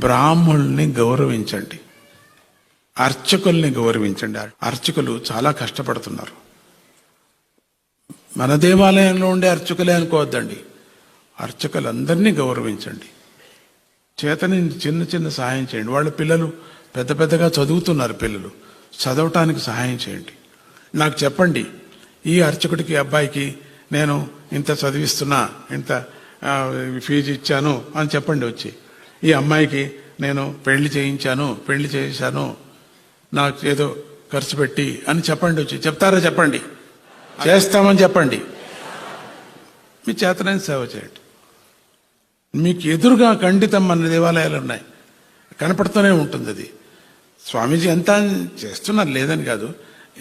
బ్రాహ్మణుల్ని గౌరవించండి, అర్చకుల్ని గౌరవించండి. అర్చకులు చాలా కష్టపడుతున్నారు. మన దేవాలయంలో ఉండే అర్చకులే అనుకోవద్దండి, అర్చకులందరినీ గౌరవించండి. చేతని చిన్న చిన్న సహాయం చేయండి. వాళ్ళ పిల్లలు పెద్ద పెద్దగా చదువుతున్నారు, పిల్లలు చదవటానికి సహాయం చేయండి. నాకు చెప్పండి, ఈ అర్చకుడికి అబ్బాయికి నేను ఇంత చదివిస్తున్నా, ఇంత ఫీజు ఇచ్చాను అని చెప్పండి. వచ్చి ఈ అమ్మాయికి నేను పెళ్లి చేశాను, నాకు ఏదో ఖర్చు పెట్టి అని చెప్పండి. వచ్చి చెప్తారా? చెప్పండి. చేస్తామని చెప్పండి. మీ చేతనైన సేవ చేయండి. మీకు ఎదురుగా ఖండితం మన దేవాలయాలు ఉన్నాయి, కనపడుతూనే ఉంటుంది. అది స్వామీజీ ఎంత చేస్తున్నారు లేదని కాదు,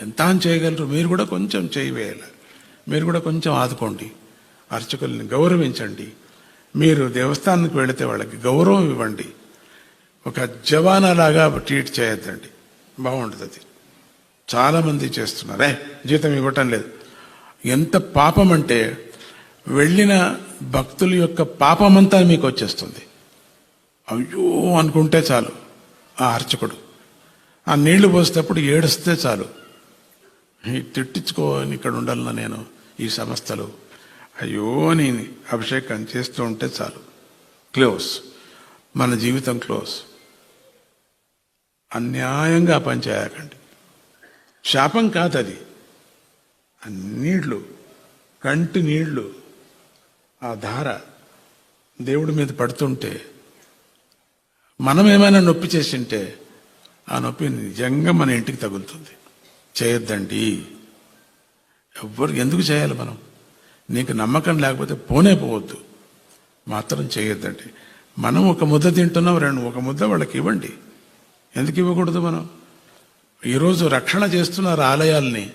ఎంత అని చేయగలరు. మీరు కూడా కొంచెం చేయి వేయాలి, మీరు కూడా కొంచెం ఆదుకోండి. అర్చకుల్ని గౌరవించండి. మీరు దేవస్థానానికి వెళితే వాళ్ళకి గౌరవం ఇవ్వండి. ఒక జవానాలాగా ట్రీట్ చేయొద్దండి, బాగుంటుంది. అది చాలామంది చేస్తున్నారే, జీతం ఇవ్వటం లేదు. ఎంత పాపం అంటే వెళ్ళిన భక్తుల యొక్క పాపమంతా మీకు వచ్చేస్తుంది. అయ్యో అనుకుంటే చాలు, ఆ అర్చకుడు ఆ నీళ్లు పోసేటప్పుడు ఏడుస్తే చాలు, తిట్టించుకోని ఇక్కడ ఉండాలన్నా నేను ఈ సంస్థలు, అయ్యో అని అభిషేకం చేస్తూ ఉంటే చాలు, క్లోజ్, మన జీవితం క్లోజ్. అన్యాయంగా పనిచేయకండి. శాపం కాదు అది, నీళ్లు, కంటి నీళ్లు, ఆ ధార దేవుడి మీద పడుతుంటే మనం ఏమైనా నొప్పి చేసింటే ఆ నొప్పి నిజంగా మన ఇంటికి తగులుతుంది. చేయొద్దండి. ఎవ్వరు ఎందుకు చేయాలి? మనం నీకు నమ్మకం లేకపోతే పోనే పోవద్దు, మాత్రం చేయొద్దండి. మనం ఒక ముద్ద తింటున్నాం, ఒక ముద్ద వాళ్ళకి ఇవ్వండి. ఎందుకు ఇవ్వకూడదు? మనం ఈరోజు రక్షణ చేస్తున్నారు ఆలయాల్ని.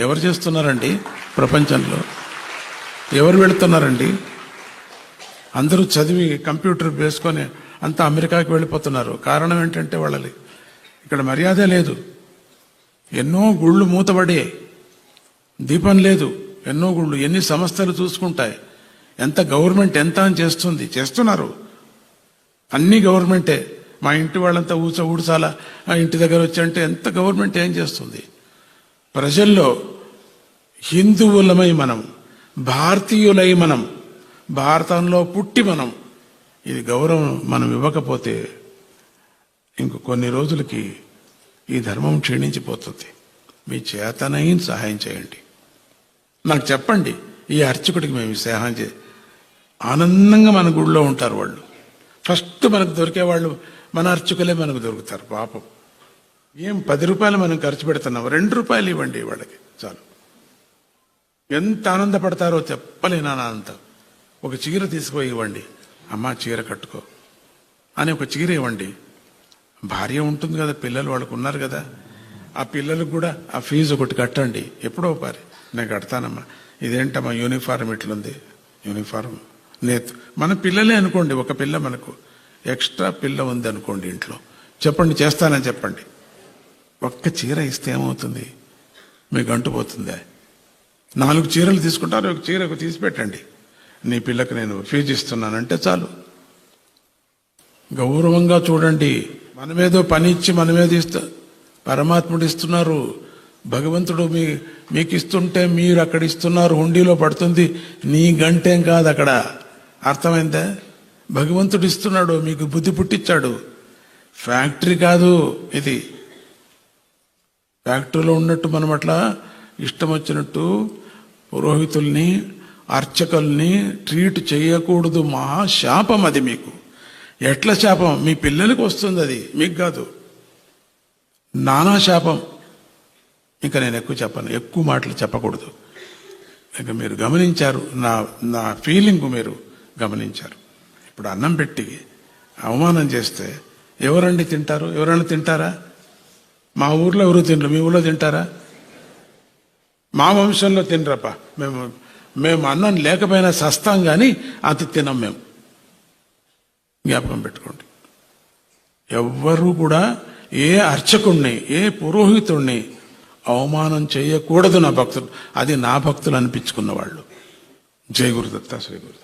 ఎవరు చేస్తున్నారండి? ప్రపంచంలో ఎవరు వెళుతున్నారండి? అందరూ చదివి కంప్యూటర్ వేసుకొని అంతా అమెరికాకి వెళ్ళిపోతున్నారు. కారణం ఏంటంటే వాళ్ళది ఇక్కడ మర్యాద లేదు. ఎన్నో గుళ్ళు మూతబడి, దీపం లేదు. ఎన్నో గుళ్ళు, ఎన్ని సంస్థలు చూసుకుంటాయి. ఎంత గవర్నమెంట్ ఎంత అని చేస్తున్నారు. అన్ని గవర్నమెంటే. మా ఇంటి వాళ్ళంతా ఊడ్చాలా, ఆ ఇంటి దగ్గర వచ్చి అంటే ఎంత గవర్నమెంట్ ఏం చేస్తుంది? ప్రజల్లో హిందువులమై మనం, భారతీయులై మనం, భారతంలో పుట్టి మనం ఇది గౌరవం మనం ఇవ్వకపోతే ఇంక కొన్ని రోజులకి ఈ ధర్మం క్షీణించిపోతుంది. మీ చేతనైన సహాయం చేయండి. నాకు చెప్పండి, ఈ అర్చకుడికి మేము సహాయం ఆనందంగా మన గుడిలో ఉంటారు వాళ్ళు. ఫస్ట్ మనకు దొరికేవాళ్ళు మన అర్చకులే మనకు దొరుకుతారు. పాపం, ఏం 10 రూపాయలు మనం ఖర్చు పెడుతున్నాం, 2 రూపాయలు ఇవ్వండి వాళ్ళకి చాలు. ఎంత ఆనందపడతారో చెప్పలేను ఆనందం. ఒక చీర తీసుకుపోయి ఇవ్వండి, అమ్మ చీర కట్టుకో అని ఒక చీర ఇవ్వండి. భార్య ఉంటుంది కదా, పిల్లలు వాళ్ళకు ఉన్నారు కదా, ఆ పిల్లలకు కూడా ఆ ఫీజు ఒకటి కట్టండి. ఎప్పుడో పారి నేను కడతానమ్మా, ఇదేంటమ్మా యూనిఫారం ఇట్లుంది, యూనిఫారం నేతు మన పిల్లలే అనుకోండి. ఒక పిల్ల మనకు ఎక్స్ట్రా పిల్ల ఉంది అనుకోండి ఇంట్లో, చెప్పండి చేస్తానని చెప్పండి. ఒక్క చీర ఇస్తే ఏమవుతుంది? మీకు అంటుపోతుందా? 4 చీరలు తీసుకుంటారు, ఒక చీరకు తీసి పెట్టండి. నీ పిల్లకు నేను ఫీజు ఇస్తున్నానంటే చాలు. గౌరవంగా చూడండి. మనమేదో పని ఇచ్చి మనమేదో పరమాత్ముడు ఇస్తున్నారు. భగవంతుడు మీకు ఇస్తుంటే మీరు అక్కడ ఇస్తున్నారు, హుండీలో పడుతుంది. నీ గంటేం కాదు అక్కడ, అర్థమైందా? భగవంతుడు ఇస్తున్నాడు, మీకు బుద్ధి పుట్టించాడు. ఫ్యాక్టరీ కాదు ఇది. ఫ్యాక్టరీలో ఉన్నట్టు మనం అట్లా ఇష్టం వచ్చినట్టు పురోహితుల్ని, అర్చకుల్ని ట్రీట్ చేయకూడదు. మహాశాపం అది మీకు. ఎట్లా శాపం? మీ పిల్లలకు వస్తుంది, అది మీకు కాదు. నానా శాపం. ఇంకా నేను ఎక్కువ చెప్పను, ఎక్కువ మాటలు చెప్పకూడదు. ఇక మీరు గమనించారు, నా ఫీలింగ్ మీరు గమనించారు. ఇప్పుడు అన్నం పెట్టి అవమానం చేస్తే ఎవరండి తింటారు? ఎవరన్నా తింటారా? మా ఊర్లో ఎవరు తినరు, మీ ఊర్లో తింటారా? మా వంశంలో తినరప్ప. మేము అన్నం లేకపోయినా సస్తాం కానీ అది తినం మేము. జ్ఞాపకం పెట్టుకోండి. ఎవ్వరూ కూడా ఏ అర్చకుణ్ణి, ఏ పురోహితుణ్ణి అవమానం చేయకూడదు నా భక్తులు. అది నా భక్తులు అనిపించుకున్న వాళ్ళు. జై గురుదత్త, శ్రీ గురు.